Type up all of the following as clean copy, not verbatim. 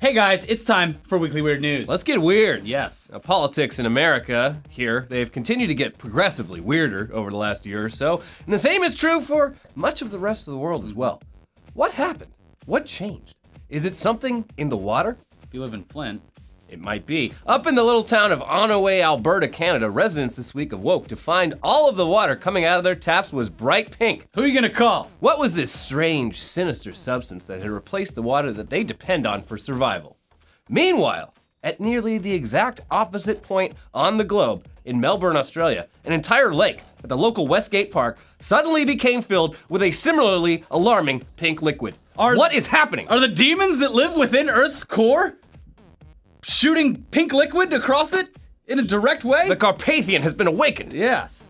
Hey guys, it's time for Weekly Weird News. Let's get weird. Yes. Now, politics in America here, they've continued to get progressively weirder over the last year or so, and the same is true for much of the rest of the world as well. What happened? What changed? Is it something in the water? If you live in Flint. It might be. Up in the little town of Onaway, Alberta, Canada, residents this week awoke to find all of the water coming out of their taps was bright pink. Who are you gonna call? What was this strange, sinister substance that had replaced the water that they depend on for survival? Meanwhile, at nearly the exact opposite point on the globe, in Melbourne, Australia, an entire lake at the local Westgate Park suddenly became filled with a similarly alarming pink liquid. What is happening? Are the demons that live within Earth's core shooting pink liquid across it in a direct way? The Carpathian has been awakened. Yes.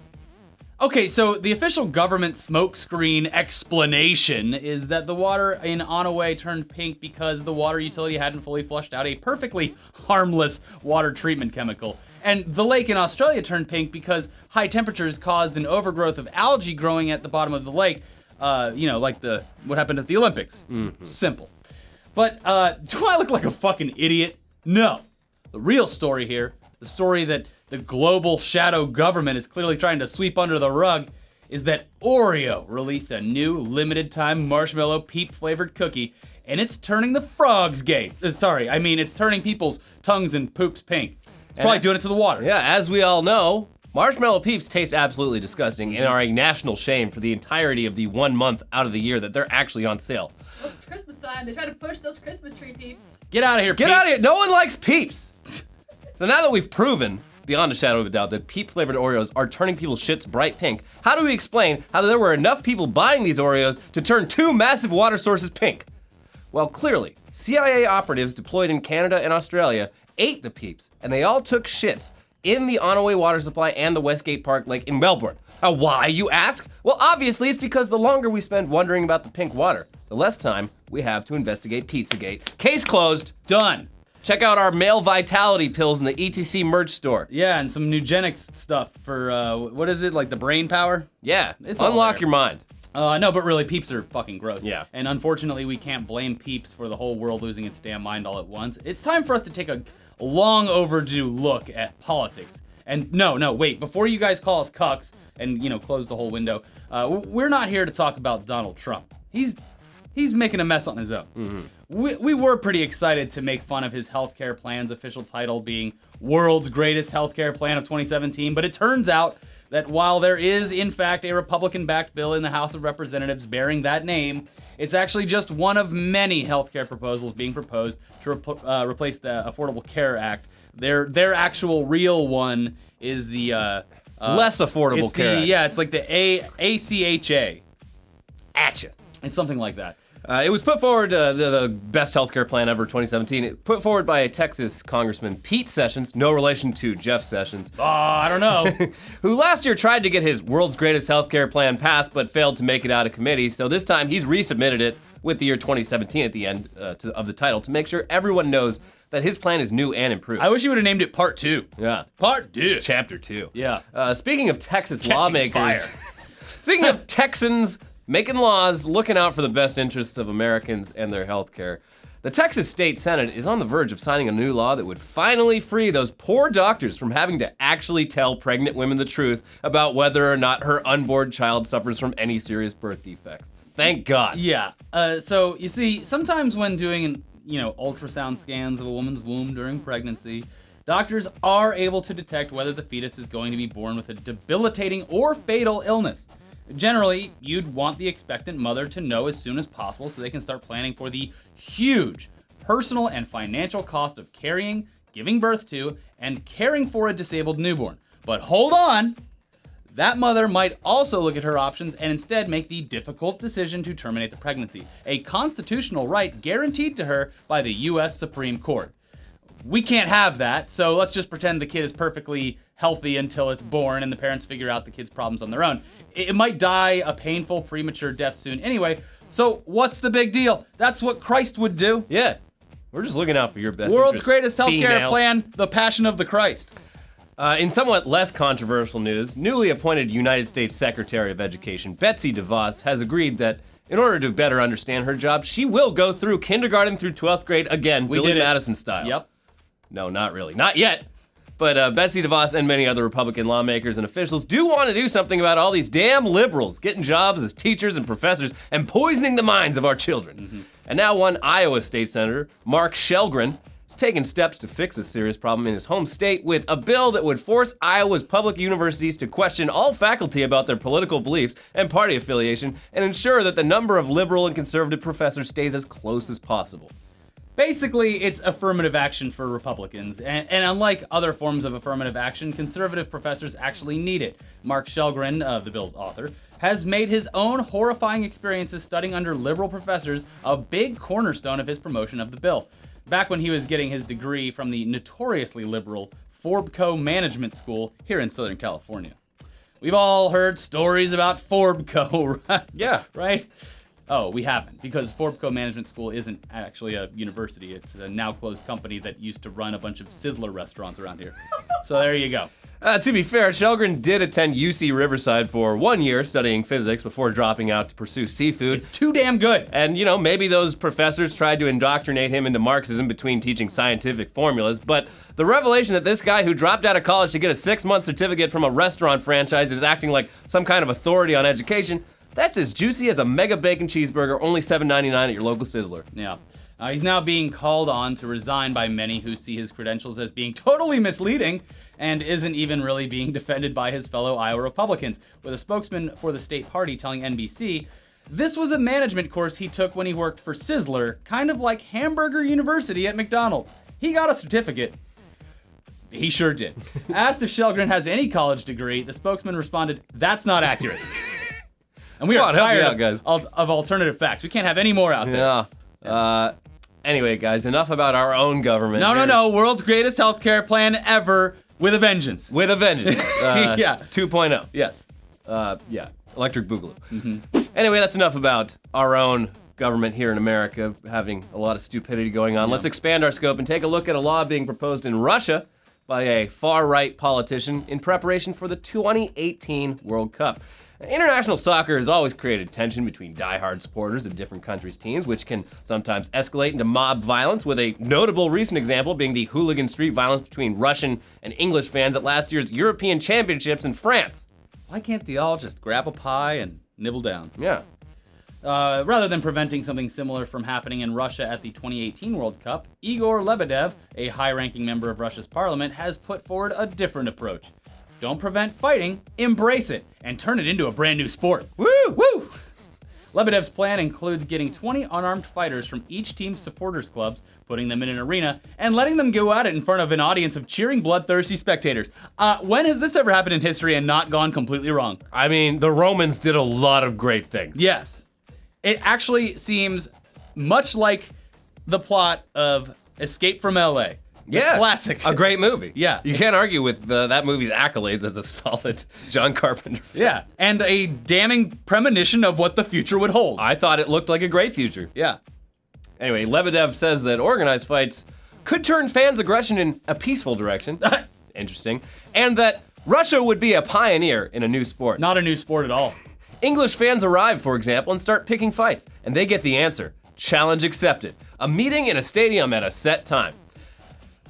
Okay, so the official government smokescreen explanation is that the water in Onaway turned pink because the water utility hadn't fully flushed out a perfectly harmless water treatment chemical. And the lake in Australia turned pink because high temperatures caused an overgrowth of algae growing at the bottom of the lake, like what happened at the Olympics. Mm-hmm. Simple. But do I look like a fucking idiot? No. The real story here, the story that the global shadow government is clearly trying to sweep under the rug, is that Oreo released a new limited time marshmallow peep flavored cookie, and it's turning the frogs gay. It's turning people's tongues and poops pink. It's probably doing it to the water. Yeah, as we all know, marshmallow peeps taste absolutely disgusting and are a national shame for the entirety of the 1 month out of the year that they're actually on sale. Well, it's Christmas time. They try to push those Christmas tree peeps. Get out of here, Get peeps. out of here! No one likes peeps! So now that we've proven, beyond a shadow of a doubt, that peep-flavored Oreos are turning people's shits bright pink, how do we explain how there were enough people buying these Oreos to turn 2 massive water sources pink? Well, clearly, CIA operatives deployed in Canada and Australia ate the peeps, and they all took shits in the Onaway water supply and the Westgate Park Lake in Melbourne. Now, why, you ask? Well, obviously, it's because the longer we spend wondering about the pink water, the less time we have to investigate Pizzagate. Case closed. Done. Check out our male vitality pills in the ETC merch store. Yeah, and some eugenics stuff for, what is it, like the brain power? Yeah, It's all unlock there. your mind. No, but really, peeps are fucking gross. Yeah. And unfortunately, we can't blame peeps for the whole world losing its damn mind all at once. It's time for us to take a long overdue look at politics. And wait, before you guys call us cucks and, close the whole window, we're not here to talk about Donald Trump. He's making a mess on his own. Mm-hmm. We were pretty excited to make fun of his healthcare plan's official title being World's Greatest Healthcare Plan of 2017, but it turns out that while there is, in fact, a Republican-backed bill in the House of Representatives bearing that name, it's actually just one of many healthcare proposals being proposed to replace the Affordable Care Act. Their actual real one is the Less Affordable Care Act. Yeah, it's like the ACHA. Atcha. It's something like that. It was put forward, the best healthcare plan ever 2017. It put forward by Texas Congressman Pete Sessions, no relation to Jeff Sessions, I don't know. who last year tried to get his world's greatest healthcare plan passed but failed to make it out of committee. So this time he's resubmitted it with the year 2017 at the end of the title to make sure everyone knows that his plan is new and improved. I wish you would have named it Part 2. Yeah. Part 2. Chapter 2. Yeah. Speaking of Texas Catching lawmakers, fire. speaking of Texans making laws, looking out for the best interests of Americans and their health care, the Texas State Senate is on the verge of signing a new law that would finally free those poor doctors from having to actually tell pregnant women the truth about whether or not her unborn child suffers from any serious birth defects. Thank God. Yeah. So you see, sometimes when doing ultrasound scans of a woman's womb during pregnancy, doctors are able to detect whether the fetus is going to be born with a debilitating or fatal illness. Generally, you'd want the expectant mother to know as soon as possible so they can start planning for the huge personal and financial cost of carrying, giving birth to, and caring for a disabled newborn. But hold on! That mother might also look at her options and instead make the difficult decision to terminate the pregnancy, a constitutional right guaranteed to her by the U.S. Supreme Court. We can't have that, so let's just pretend the kid is perfectly healthy until it's born and the parents figure out the kid's problems on their own. It might die a painful, premature death soon anyway, so what's the big deal? That's what Christ would do. Yeah. We're just looking out for your best World's interests, greatest healthcare females. plan, the Passion of the Christ. In somewhat less controversial news, newly appointed United States Secretary of Education Betsy DeVos has agreed that In order to better understand her job, she will go through kindergarten through 12th grade again, We Billy did it. Madison style. Yep. No, not really. Not yet. But Betsy DeVos and many other Republican lawmakers and officials do want to do something about all these damn liberals getting jobs as teachers and professors and poisoning the minds of our children. And now one Iowa state senator, Mark Shelgren, is taking steps to fix this serious problem in his home state with a bill that would force Iowa's public universities to question all faculty about their political beliefs and party affiliation and ensure that the number of liberal and conservative professors stays as close as possible. Basically, it's affirmative action for Republicans, and unlike other forms of affirmative action, conservative professors actually need it. Mark Shelgren, the bill's author, has made his own horrifying experiences studying under liberal professors a big cornerstone of his promotion of the bill. Back when he was getting his degree from the notoriously liberal ForbCo Management School here in Southern California. We've all heard stories about ForbCo, right? Yeah. Right? Oh, we haven't, because ForbCo Management School isn't actually a university. It's a now closed company that used to run a bunch of Sizzler restaurants around here. So there you go. To be fair, Shelgren did attend UC Riverside for 1 year studying physics before dropping out to pursue seafood. It's too damn good. And, maybe those professors tried to indoctrinate him into Marxism between teaching scientific formulas, but the revelation that this guy who dropped out of college to get a 6-month certificate from a restaurant franchise is acting like some kind of authority on education, that's as juicy as a mega bacon cheeseburger, only $7.99 at your local Sizzler. Yeah. He's now being called on to resign by many who see his credentials as being totally misleading and isn't even really being defended by his fellow Iowa Republicans, with a spokesman for the state party telling NBC, this was a management course he took when he worked for Sizzler, kind of like Hamburger University at McDonald's. He got a certificate. He sure did. Asked if Shelgren has any college degree, the spokesman responded, that's not accurate. And we are tired of alternative facts. We can't have any more out there. Yeah. Anyway, guys, enough about our own government. No. World's greatest healthcare plan ever with a vengeance. With a vengeance. Yeah. 2.0. Yes. Yeah. Electric Boogaloo. Anyway, that's enough about our own government here in America having a lot of stupidity going on. Yeah. Let's expand our scope and take a look at a law being proposed in Russia by a far-right politician in preparation for the 2018 World Cup. International soccer has always created tension between diehard supporters of different countries' teams, which can sometimes escalate into mob violence, with a notable recent example being the hooligan street violence between Russian and English fans at last year's European Championships in France. Why can't they all just grab a pie and nibble down? Yeah. Rather than preventing something similar from happening in Russia at the 2018 World Cup, Igor Lebedev, a high-ranking member of Russia's parliament, has put forward a different approach. Don't prevent fighting, embrace it, and turn it into a brand new sport. Woo! Woo! Lebedev's plan includes getting 20 unarmed fighters from each team's supporters clubs, putting them in an arena, and letting them go at it in front of an audience of cheering, bloodthirsty spectators. When has this ever happened in history and not gone completely wrong? I mean, the Romans did a lot of great things. Yes. It actually seems much like the plot of Escape from L.A. The classic. A great movie. Yeah. You can't argue with that movie's accolades as a solid John Carpenter film. Yeah, and a damning premonition of what the future would hold. I thought it looked like a great future. Yeah. Anyway, Lebedev says that organized fights could turn fans' aggression in a peaceful direction. Interesting. And that Russia would be a pioneer in a new sport. Not a new sport at all. English fans arrive, for example, and start picking fights. And they get the answer. Challenge accepted. A meeting in a stadium at a set time.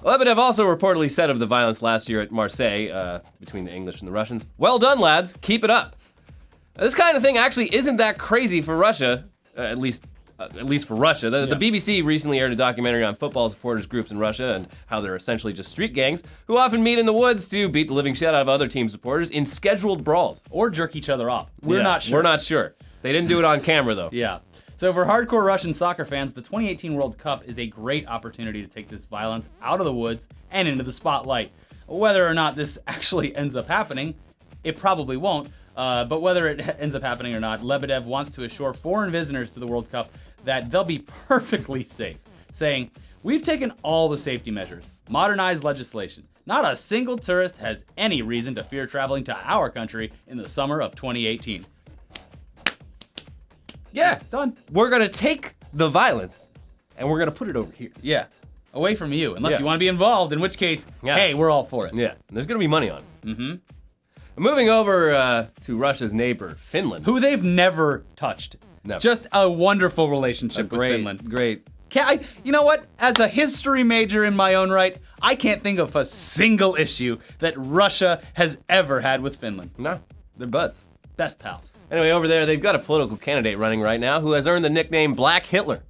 Lebedev also reportedly said of the violence last year at Marseille, between the English and the Russians, well done, lads, keep it up. This kind of thing actually isn't that crazy for Russia, at least for Russia. The BBC recently aired a documentary on football supporters groups in Russia and how they're essentially just street gangs who often meet in the woods to beat the living shit out of other team supporters in scheduled brawls. Or jerk each other off. We're not sure. We're not sure. They didn't do it on camera, though. Yeah. So for hardcore Russian soccer fans, the 2018 World Cup is a great opportunity to take this violence out of the woods and into the spotlight. Whether or not this actually ends up happening, it probably won't, but whether it ends up happening or not, Lebedev wants to assure foreign visitors to the World Cup that they'll be perfectly safe, saying, we've taken all the safety measures, modernized legislation. Not a single tourist has any reason to fear traveling to our country in the summer of 2018. Yeah, Done. we're gonna take the violence and we're gonna put it over here. Yeah. Away from you, unless Yeah. you want to be involved, in which case, hey, we're all for it. Yeah, and there's gonna be money on it. Mm-hmm. Moving over to Russia's neighbor, Finland. Who they've never touched. Never. Just a wonderful relationship with Finland. Great. You know what? As a history major in my own right, I can't think of a single issue that Russia has ever had with Finland. No, they're buds. Best pals. Anyway, over there, they've got a political candidate running right now who has earned the nickname Black Hitler.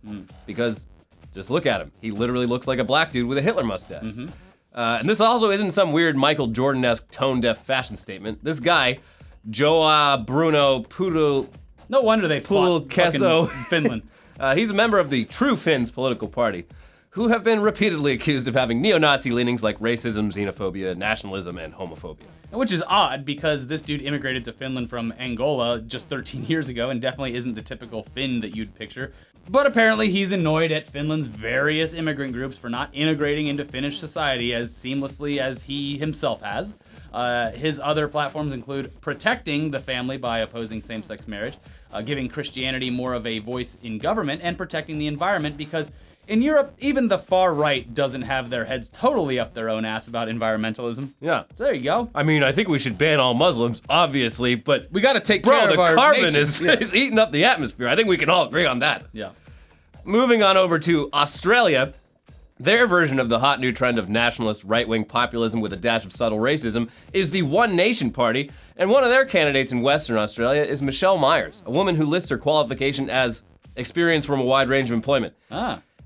Because, just look at him. He literally looks like a black dude with a Hitler mustache. And this also isn't some weird Michael Jordan-esque tone-deaf fashion statement. This guy, Joa Bruno Pudel... No wonder they fought Kesso. fucking Finland. He's a member of the True Finns political party, who have been repeatedly accused of having neo-Nazi leanings like racism, xenophobia, nationalism, and homophobia. Which is odd because this dude immigrated to Finland from Angola just 13 years ago and definitely isn't the typical Finn that you'd picture. But apparently he's annoyed at Finland's various immigrant groups for not integrating into Finnish society as seamlessly as he himself has. His other platforms include protecting the family by opposing same-sex marriage, giving Christianity more of a voice in government, and protecting the environment because in Europe, even the far right doesn't have their heads totally up their own ass about environmentalism. Yeah. So there you go. I mean, I think we should ban all Muslims, obviously, but We gotta take care of the our carbon nature. is eating up the atmosphere. I think we can all agree on that. Yeah. Moving on over to Australia, their version of the hot new trend of nationalist right-wing populism with a dash of subtle racism is the One Nation Party, and one of their candidates in Western Australia is Michelle Myers, a woman who lists her qualification as experience from a wide range of employment.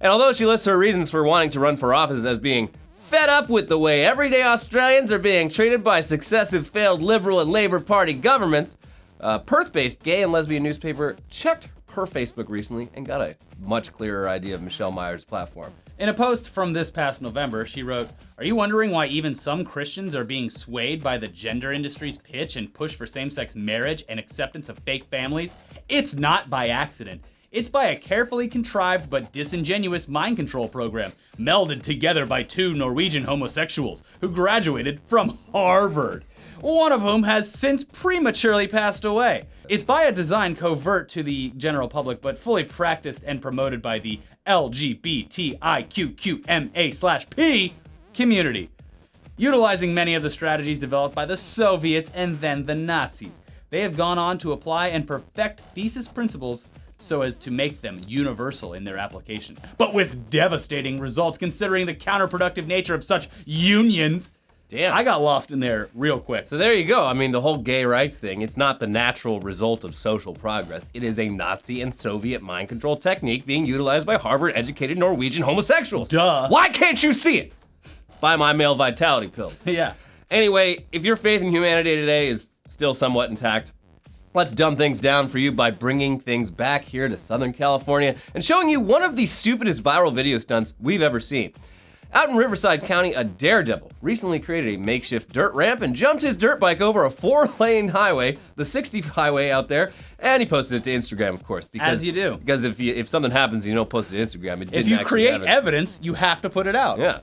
And although she lists her reasons for wanting to run for office as being fed up with the way everyday Australians are being treated by successive failed Liberal and Labour Party governments, Perth-based gay and lesbian newspaper checked her Facebook recently and got a much clearer idea of Michelle Myers' platform. In a post from this past November, she wrote, "Are you wondering why even some Christians are being swayed by the gender industry's pitch and push for same-sex marriage and acceptance of fake families? It's not by accident. It's by a carefully contrived but disingenuous mind control program, melded together by two Norwegian homosexuals who graduated from Harvard, one of whom has since prematurely passed away. It's by a design covert to the general public, but fully practiced and promoted by the LGBTIQQMA/P community, utilizing many of the strategies developed by the Soviets and then the Nazis. They have gone on to apply and perfect thesis principles so as to make them universal in their application, but with devastating results considering the counterproductive nature of such unions." Damn. I got lost in there real quick. So there you go. I mean, the whole gay rights thing, it's not the natural result of social progress. It is a Nazi and Soviet mind control technique being utilized by Harvard-educated Norwegian homosexuals. Duh. Why can't you see it? Buy my male vitality pill. Yeah. Anyway, if your faith in humanity today is still somewhat intact, let's dumb things down for you by bringing things back here to Southern California and showing you one of the stupidest viral video stunts we've ever seen. Out in Riverside County, a daredevil recently created a makeshift dirt ramp and jumped his dirt bike over a 4-lane highway, the 60 highway out there, and he posted it to Instagram, of course. Because, As you do. Because if something happens and you don't post it to Instagram, it didn't If you actually create happen. evidence, you have to put it out. Yeah.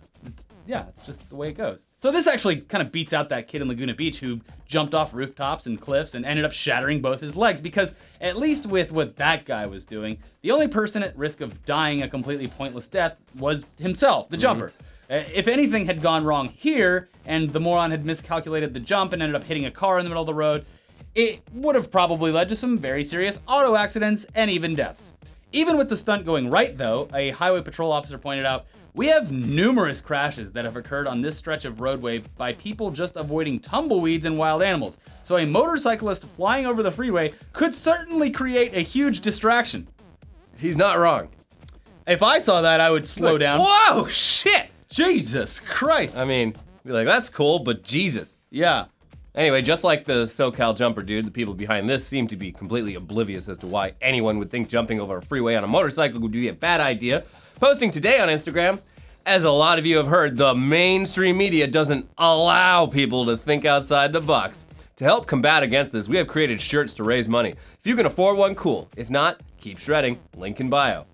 It's just the way it goes. So this actually kind of beats out that kid in Laguna Beach who jumped off rooftops and cliffs and ended up shattering both his legs, because at least with what that guy was doing, the only person at risk of dying a completely pointless death was himself, the jumper. If anything had gone wrong here, and the moron had miscalculated the jump and ended up hitting a car in the middle of the road, it would have probably led to some very serious auto accidents and even deaths. Even with the stunt going right, though, a highway patrol officer pointed out, "We have numerous crashes that have occurred on this stretch of roadway by people just avoiding tumbleweeds and wild animals, so a motorcyclist flying over the freeway could certainly create a huge distraction." He's not wrong. If I saw that, I would slow down. Whoa, shit! Jesus Christ. I mean, be like, that's cool, but Jesus. Yeah. Anyway, just like the SoCal jumper dude, the people behind this seem to be completely oblivious as to why anyone would think jumping over a freeway on a motorcycle would be a bad idea. Posting today on Instagram, as a lot of you have heard, the mainstream media doesn't allow people to think outside the box. To help combat against this, we have created shirts to raise money. If you can afford one, cool. If not, keep shredding. Link in bio.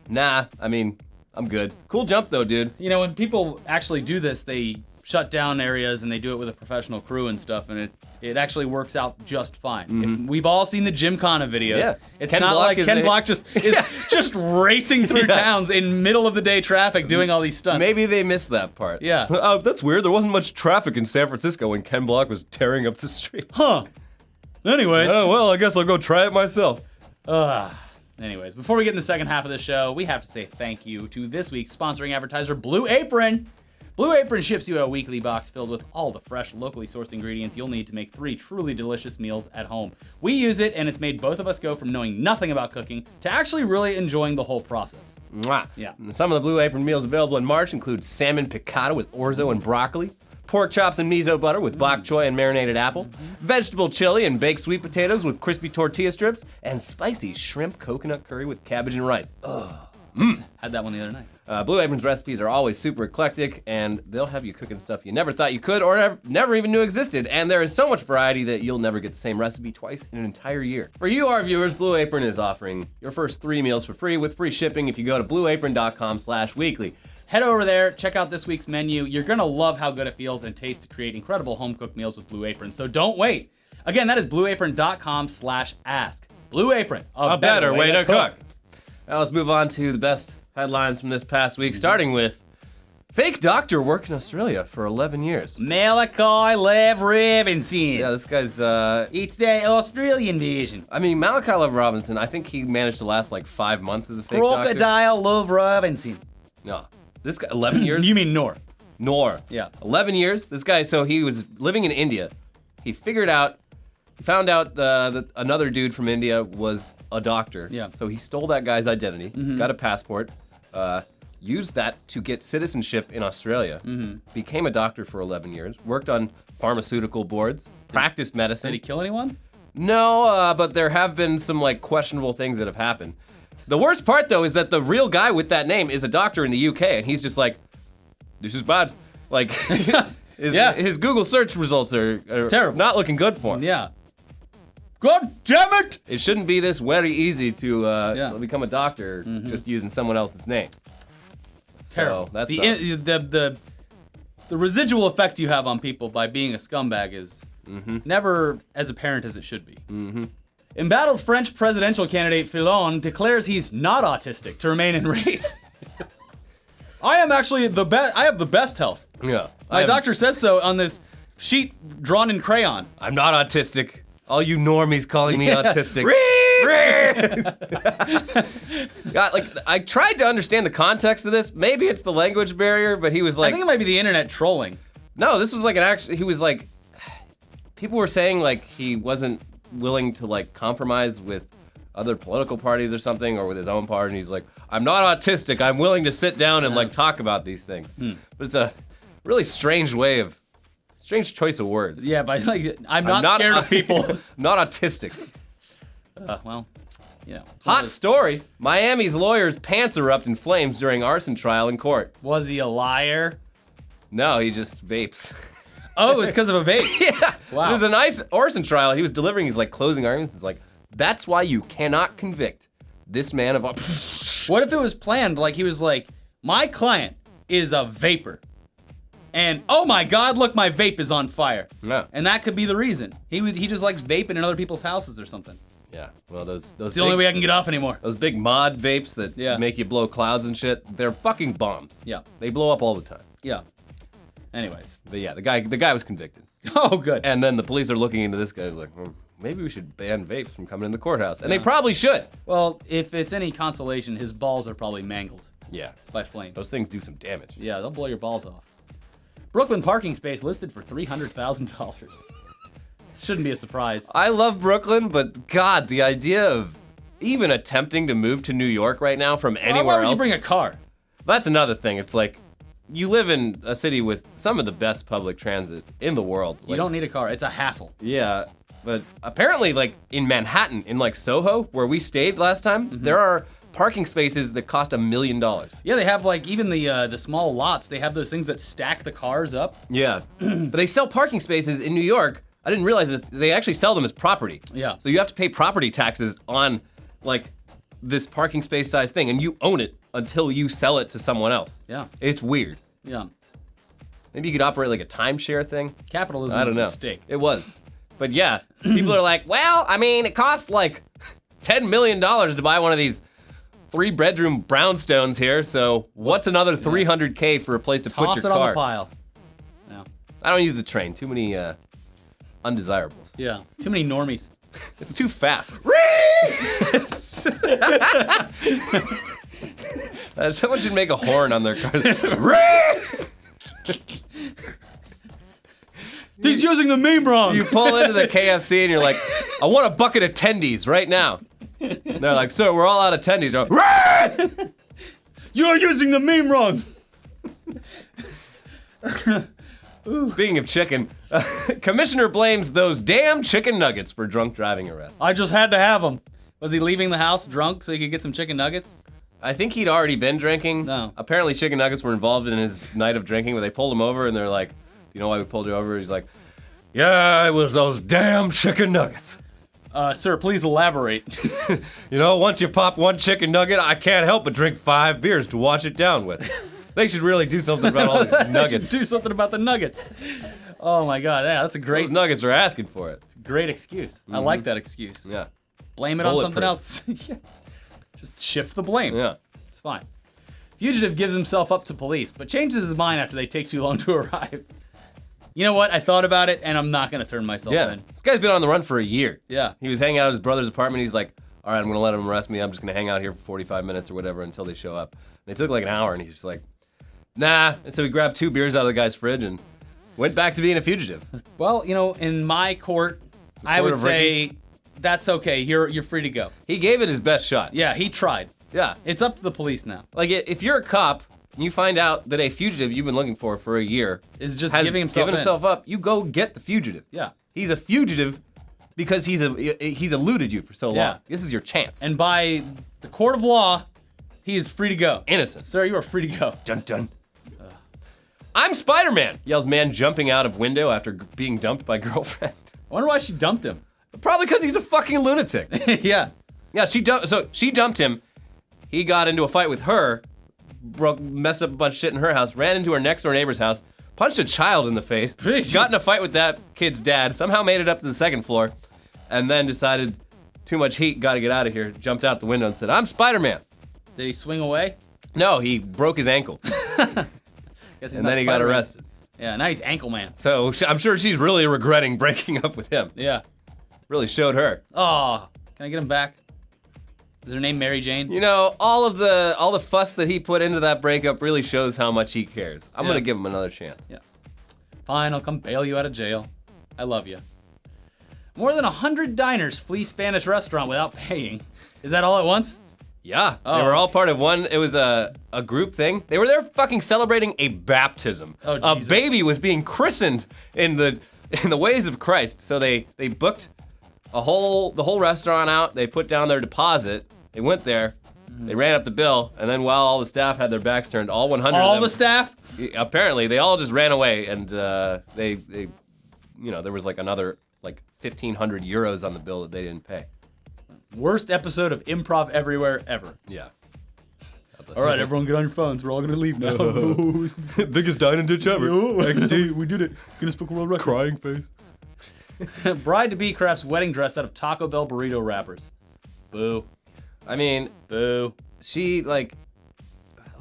Nah, I mean, I'm good. Cool jump though, dude. You know, when people actually do this, they shut down areas and they do it with a professional crew and stuff, and it actually works out just fine. If we've all seen the Gymkhana videos. Yeah. It's Ken not Block like is Ken a- Block just is just racing through towns in middle of the day traffic doing all these stunts. Maybe they missed that part. Yeah. Oh, that's weird. There wasn't much traffic in San Francisco when Ken Block was tearing up the street. Huh. Anyways. Oh, well, I guess I'll go try it myself. Anyways, before we get in the second half of the show, we have to say thank you to this week's sponsoring advertiser, Blue Apron. Blue Apron ships you a weekly box filled with all the fresh, locally sourced ingredients you'll need to make 3 truly delicious meals at home. We use it, and it's made both of us go from knowing nothing about cooking to actually really enjoying the whole process. Mwah. Yeah. And some of the Blue Apron meals available in March include salmon piccata with orzo and broccoli, pork chops and miso butter with bok choy and marinated apple, vegetable chili and baked sweet potatoes with crispy tortilla strips, and spicy shrimp coconut curry with cabbage and rice. Had that one the other night. Blue Apron's recipes are always super eclectic, and they'll have you cooking stuff you never thought you could or never even knew existed. And there is so much variety that you'll never get the same recipe twice in an entire year. For you, our viewers, Blue Apron is offering your first 3 meals for free with free shipping if you go to blueapron.com/weekly. Head over there, check out this week's menu. You're gonna love how good it feels and tastes to create incredible home-cooked meals with Blue Apron, so don't wait. Again, that is blueapron.com/ask. Blue Apron, A better way to cook. Now let's move on to the best headlines from this past week, starting with fake doctor worked in Australia for 11 years. Malachi Lev Robinson. Yeah, this guy's, It's the Australian version. I mean, Malachi Love Robinson, I think he managed to last like 5 months as a fake doctor. Crocodile Love Robinson. No, this guy, 11 years? You mean Nor? Nor. Yeah. 11 years. This guy, so he was living in India. He found out that another dude from India was a doctor. Yeah. So he stole that guy's identity, got a passport, used that to get citizenship in Australia, became a doctor for 11 years, worked on pharmaceutical boards, practiced medicine. Did he kill anyone? No, but there have been some like questionable things that have happened. The worst part though is that the real guy with that name is a doctor in the UK, and he's just like, this is bad. Like, his Google search results are Terrible. not looking good for him. Yeah. God damn it! It shouldn't be this very easy to become a doctor just using someone else's name. Terrible. So, that's the residual effect you have on people by being a scumbag is never as apparent as it should be. Embattled French presidential candidate Fillon declares he's not autistic to remain in race. I am actually the best. I have the best health. Yeah. My doctor says so on this sheet drawn in crayon. I'm not autistic. All you normies calling me autistic. God, like, I tried to understand the context of this. Maybe it's the language barrier, but he was like, I think it might be the internet trolling. no, this was like he was like, people were saying like he wasn't willing to like compromise with other political parties or something, or with his own party, and he's like, I'm not autistic, I'm willing to sit down and like talk about these things. But it's a really strange choice of words. Yeah, but like, I'm not scared of people. Not autistic. Well, you know. Hot story. Miami's lawyer's pants erupt in flames during arson trial in court. Was he a liar? No, he just vapes. Oh, it's because of a vape. Yeah. Wow. It was a nice arson trial. He was delivering his like closing arguments. It's like, that's why you cannot convict this man of... What if it was planned? Like he was like, my client is a vapor. And oh my God, look, my vape is on fire. Yeah. And that could be the reason. He just likes vaping in other people's houses or something. Yeah. Well, those It's the only way I can get off anymore. Those big mod vapes that make you blow clouds and shit, they're fucking bombs. Yeah. They blow up all the time. Yeah. Anyways. But yeah, the guy was convicted. Oh, good. And then the police are looking into this guy like, maybe we should ban vapes from coming in the courthouse. And they probably should. Well, if it's any consolation, his balls are probably mangled Yeah. by flames. Those things do some damage. Yeah, they'll blow your balls off. Brooklyn parking space listed for $300,000. Shouldn't be a surprise. I love Brooklyn, but God, the idea of even attempting to move to New York right now from anywhere Why would else. you bring a car? That's another thing. It's like, you live in a city with some of the best public transit in the world. You don't need a car. It's a hassle. Yeah, but apparently, like, in Manhattan, in like Soho, where we stayed last time, there are parking spaces that cost $1 million. Yeah, they have like even the small lots. They have those things that stack the cars up. Yeah, but they sell parking spaces in New York. I didn't realize this. They actually sell them as property. Yeah. So you have to pay property taxes on like this parking space size thing, and you own it until you sell it to someone else. Yeah. It's weird. Yeah. Maybe you could operate like a timeshare thing. Capitalism I don't know. is a mistake. It was. But yeah, people are like, well, I mean, it costs like $10 million to buy one of these 3-bedroom brownstones here, so what's another $300K for a place to put Toss your it car? on the pile. Yeah. I don't use the train. Too many undesirables. Yeah. Too many normies. It's too fast. Someone should make a horn on their car. He's using the meme wrong. You pull into the KFC and you're like, I want a bucket of tendies right now. And they're like, sir, we're all out of tendies. Like, You're using the meme wrong. speaking of chicken, Commissioner blames those damn chicken nuggets for drunk driving arrest. I just had to have them. Was he leaving the house drunk so he could get some chicken nuggets? I think he'd already been drinking. No. Apparently chicken nuggets were involved in his night of drinking, but they pulled him over and they're like, you know why we pulled you over? He's like, yeah, it was those damn chicken nuggets. Sir, please elaborate. You know, once you pop one chicken nugget, I can't help but drink 5 beers to wash it down with. They should really do something about all these They nuggets. should do something about the nuggets. Oh my God, yeah, that's a great, Those nuggets are asking for it. great excuse. I like that excuse. Yeah. Blame it on something else. Yeah. Just shift the blame. Yeah. It's fine. Fugitive gives himself up to police, but changes his mind after they take too long to arrive. You know what? I thought about it, and I'm not gonna turn myself Yeah. in. This guy's been on the run for a year. Yeah. He was hanging out at his brother's apartment. He's like, all right, I'm gonna let him arrest me. I'm just gonna hang out here for 45 minutes or whatever until they show up. They took like an hour, and he's just like, nah. And so he grabbed 2 beers out of the guy's fridge and went back to being a fugitive. Well, you know, in my court, I court would of say that's okay. You're free to go. He gave it his best shot. Yeah, he tried. Yeah. It's up to the police now. Like, if you're a cop and you find out that a fugitive you've been looking for a year Is just has giving himself given in. himself up, you go get the fugitive. Yeah. He's a fugitive because he's eluded you for so long. Yeah. This is your chance. And by the court of law, he is free to go. Innocent. Sir, you are free to go. Dun dun. I'm SpiderMan, yells man jumping out of window after being dumped by girlfriend. I wonder why she dumped him. Probably because he's a fucking lunatic. Yeah. Yeah, she dumped him. He got into a fight with her, messed up a bunch of shit in her house, ran into her next door neighbor's house, punched a child in the face, Jesus. got in a fight with that kid's dad, somehow made it up to the 2nd floor, and then decided too much heat, gotta get out of here, jumped out the window and said, I'm SpiderMan. Did he swing away? No, he broke his ankle, Guess he's and not then he got Spider-Man. arrested. Yeah, now he's Ankle Man. So I'm sure she's really regretting breaking up with him. Yeah. Really showed her. Oh, can I get him back? Is her name Mary Jane? You know, all the fuss that he put into that breakup really shows how much he cares. I'm Yeah. gonna give him another chance. Yeah. Fine, I'll come bail you out of jail. I love you. More than 100 diners flee Spanish restaurant without paying. Is that all at once? Yeah, Oh. they were all part of one. It was a group thing. They were there fucking celebrating a baptism. Oh, a Jesus. baby was being christened in the ways of Christ. So they booked the whole restaurant out. They put down their deposit. They went there. They ran up the bill, and then while all the staff had their backs turned, all 100 All of the them, staff? apparently they all just ran away, and they you know, there was like another like 1,500 euros on the bill that they didn't pay. Worst episode of Improv Everywhere ever. Yeah. All right, everyone get on your phones. We're all gonna leave now. Biggest dining ditch ever. XD, we did it. Guinness Book of World Records. Crying face. Bride-to-be crafts wedding dress out of Taco Bell burrito wrappers. Boo. I mean, Boo. she like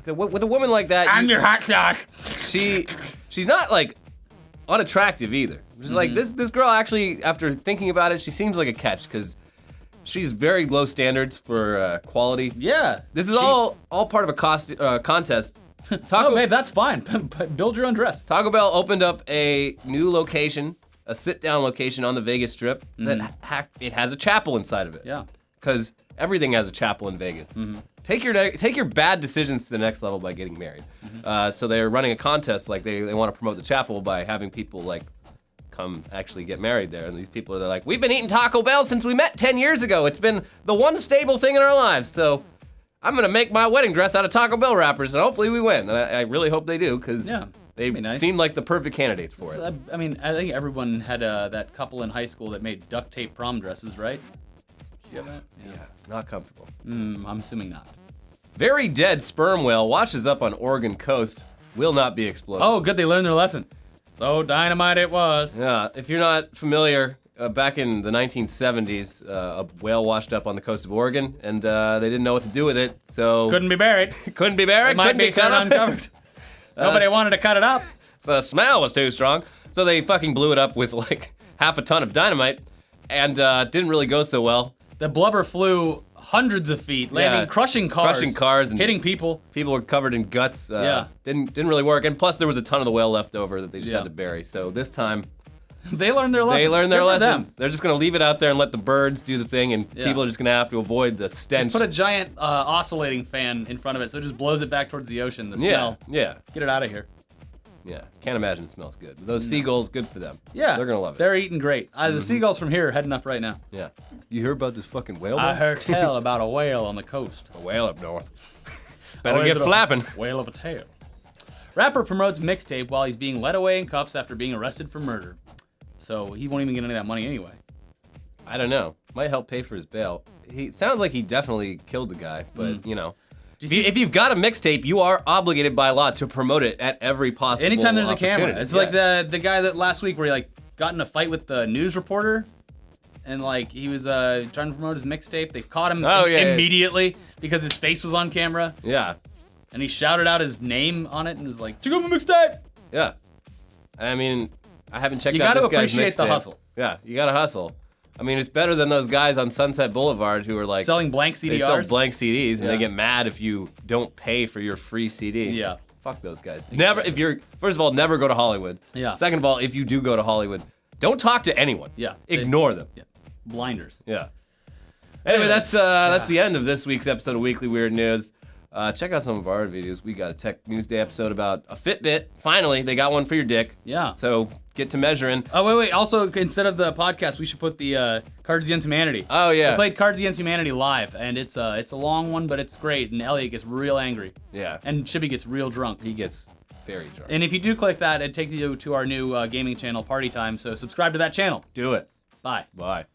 with a woman like that. I'm your hot sauce. She's not like unattractive either. Just like this girl actually, after thinking about it, she seems like a catch because she's very low standards for quality. Yeah. This is all part of a contest. No, babe, that's fine. Build your own dress. Taco Bell opened up a new location, a sit-down location on the Vegas Strip that it has a chapel inside of it. Yeah. Because everything has a chapel in Vegas. Take your bad decisions to the next level by getting married. So they're running a contest, like they want to promote the chapel by having people like come actually get married there. And these people are like, we've been eating Taco Bell since we met 10 years ago. It's been the one stable thing in our lives. So I'm gonna make my wedding dress out of Taco Bell wrappers, and hopefully we win. And I really hope they do, because Yeah, they be nice. seem like the perfect candidates for it. I mean, I think everyone had that couple in high school that made duct tape prom dresses, right? Did you have that? Yeah, not comfortable. I'm assuming not. Very dead sperm whale washes up on Oregon coast. Will not be exploded. Oh, good, they learned their lesson. So dynamite it was. Yeah, if you're not familiar, back in the 1970s, a whale washed up on the coast of Oregon, and they didn't know what to do with it, so Couldn't be buried. couldn't be buried, It might couldn't be be cut up. uncovered. Nobody wanted to cut it up. So the smell was too strong, so they fucking blew it up with like half a ton of dynamite. and didn't really go so well. The blubber flew hundreds of feet, landing, Yeah. crushing cars, and hitting people. People were covered in guts. Yeah. Didn't really work. And plus, there was a ton of the whale left over that they just Yeah. had to bury. So this time, They learned their lesson. they learned their Good for lesson. them. They're just gonna leave it out there and let the birds do the thing, and Yeah. people are just gonna have to avoid the stench. Put a giant oscillating fan in front of it, so it just blows it back towards the ocean. The yeah, smell. yeah, Get it out of here. yeah. Can't imagine it smells good. But those seagulls, good for them. Yeah, they're gonna love it. They're eating great. The seagulls from here are heading up right now. Yeah. You hear about this fucking whale? I man? heard tell about a whale on the coast. A whale up north. Better Or is get it a flapping. Whale of a tail. Rapper promotes mixtape while he's being led away in cuffs after being arrested for murder. So he won't even get any of that money anyway. I don't know. Might help pay for his bail. He sounds like he definitely killed the guy, but you know. If you've got a mixtape, you are obligated by law to promote it at every possible Anytime there's a camera. opportunity. It's like the guy that last week where he like got in a fight with the news reporter and like he was trying to promote his mixtape. They caught him immediately because his face was on camera. Yeah. And he shouted out his name on it and was like, "Check out my mixtape!" Yeah. I mean, I haven't checked You out got to this guy's appreciate the mixtape. hustle. Yeah, you gotta hustle. I mean, it's better than those guys on Sunset Boulevard who are like Selling blank CDRs. They sell blank CDs and Yeah. they get mad if you don't pay for your free CD. Yeah. Fuck those guys. Never. If you're first of all, never go to Hollywood. Yeah. Second of all, if you do go to Hollywood, don't talk to anyone. Yeah. Ignore them. Yeah. Blinders. Yeah. Anyway, that's the end of this week's episode of Weekly Weird News. Check out some of our videos. We got a Tech News Day episode about a Fitbit. Finally, they got one for your dick. Yeah. So get to measuring. Oh, wait. Also, instead of the podcast, we should put the Cards Against Humanity. Oh, yeah. We played Cards Against Humanity live, and it's a long one, but it's great. And Elliot gets real angry. Yeah. And Chibi gets real drunk. He gets very drunk. And if you do click that, it takes you to our new gaming channel, Party Time. So subscribe to that channel. Do it. Bye. Bye.